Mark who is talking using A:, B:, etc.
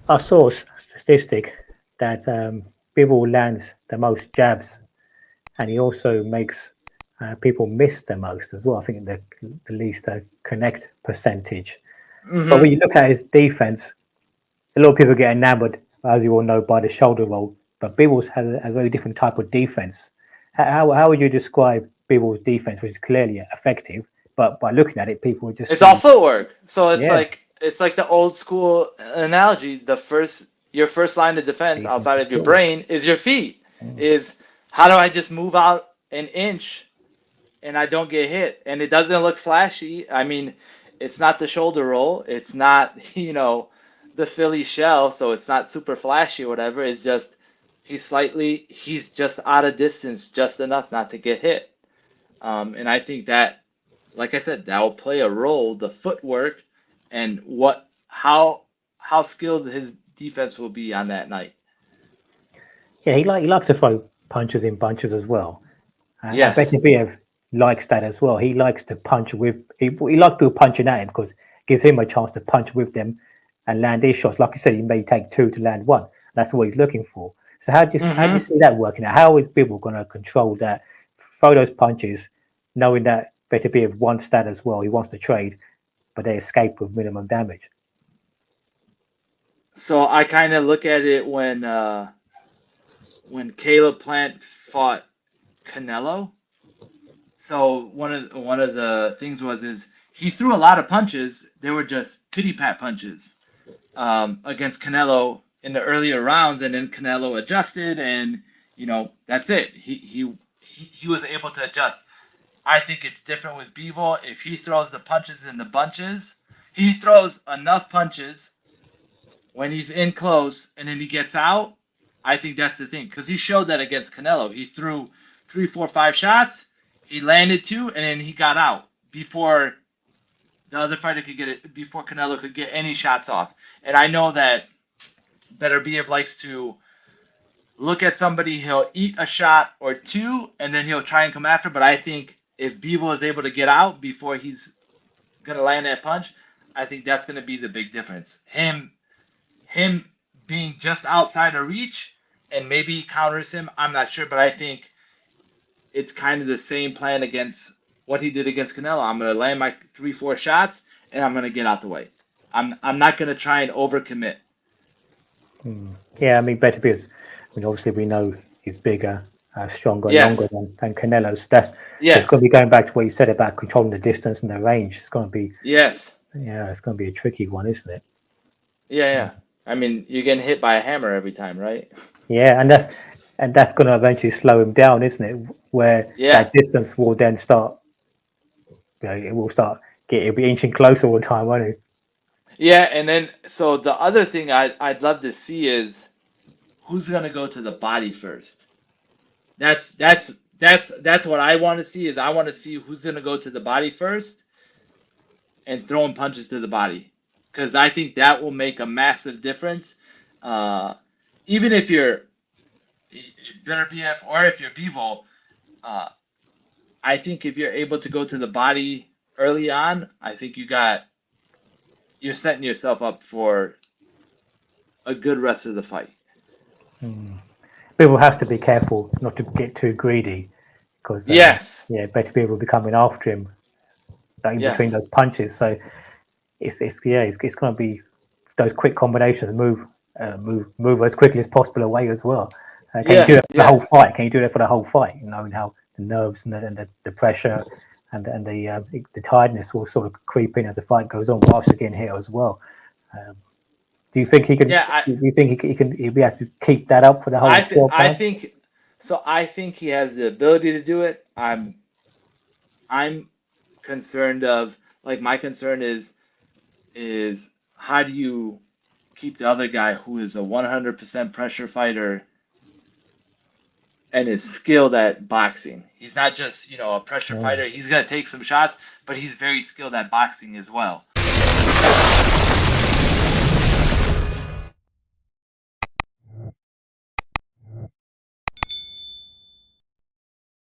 A: I saw a statistic that Bivol lands the most jabs, and he also makes people miss the most as well. I think the least connect percentage. But when
B: Hmm.
A: you look at his defense, a lot of people get enamored, as you all know, by the shoulder roll. But Bivol's has a very different type of defense. How would you describe Bivol's defense, which is clearly effective? But by looking at it, people would just
B: It's all
A: see,
B: footwork. So it's
A: yeah,
B: like the old school analogy. Your first line of defense
A: defense
B: outside
A: and
B: of your
A: footwork.
B: brain is your feet.
A: Mm.
B: Is how do I just move out an inch and I don't get hit? And it doesn't look flashy. I mean, it's not the shoulder roll. It's not, the Philly shell. So it's not super flashy or whatever. It's just he's just out of distance just enough not to get hit. And I think that, like I said, that will play a role, the footwork and how skilled his defense will be on that night.
A: Yeah, he likes to throw punches in bunches as well. I bet
B: Yes.
A: Beterbiev likes that as well. He likes to punch with. He likes people punching at him because it gives him a chance to punch with them and land his shots. Like you said, he may take two to land one. That's what he's looking for. So how do you
B: Mm-hmm.
A: see that working out? How is Bivol going to control that? Throw those punches, knowing that Beterbiev wants that as well. He wants to trade, but they escape with minimum damage.
B: So I kind of look at it when Caleb Plant fought Canelo. So one of the things was is he threw a lot of punches. They were just pity pat punches against Canelo in the earlier rounds, and then Canelo adjusted, and that's it. He was able to adjust. I think it's different with Bivol. If he throws the punches in the bunches, he throws enough punches when he's in close and then he gets out. I think that's the thing because he showed that against Canelo. He threw three, four, five shots. He landed two, and then he got out before the other fighter could get it. Before Canelo could get any shots off. And I know that Beterbiev likes to look at somebody. He'll eat a shot or two, and then he'll try and come after. But I think if Bivol is able to get out before he's gonna land that punch, I think that's gonna be the big difference. Him being just outside of reach and maybe he counters him. I'm not sure, but I think it's kind of the same plan against what he did against Canelo. I'm gonna land my three, four shots and I'm gonna get out the way. I'm not gonna try and overcommit.
A: Yeah, I mean Beterbiev's. I mean, obviously we know he's bigger, stronger, longer
B: Yes,
A: than Canelo's. So it's going
B: yes,
A: to be going back to what you said about controlling the distance and the range. It's going to be
B: yes,
A: Yeah, it's going to be a tricky one, isn't it?
B: yeah, yeah. I mean, you're getting hit by a hammer every time, right?
A: Yeah, and that's going to eventually slow him down, isn't it? Where
B: Yeah,
A: that distance will then start, it will start it'll be inching closer all the time, won't it?
B: yeah. And then so the other thing I'd love to see is who's gonna go to the body first. That's that's that's what I want to see is I want to see who's gonna go to the body first and throwing punches to the body because I think that will make a massive difference. Uh, Even if you're Beterbiev or if you're Bivol, uh, I think if you're able to go to the body early on, I think you're setting yourself up for a good rest of the fight.
A: People has to be careful not to get too greedy because
B: Yes,
A: yeah, better people will be coming after him like in between
B: yes,
A: those punches. So it's going to be those quick combinations, move as quickly as possible away as well. Can you do that
B: yes,
A: for the whole
B: yes.
A: fight? Can you do that for the whole fight? Knowing how the nerves and the pressure and the tiredness will sort of creep in as the fight goes on, whilst you're getting hit as well. Um, do you think he can?
B: Yeah,
A: Do you think he'll be able to keep that up for the whole 12 rounds?
B: I think he has the ability to do it. I'm concerned of like my concern is how do you keep the other guy who is a 100% pressure fighter and is skilled at boxing. He's not just, a pressure
A: Mm.
B: fighter. He's going to take some shots, but he's very skilled at boxing as well.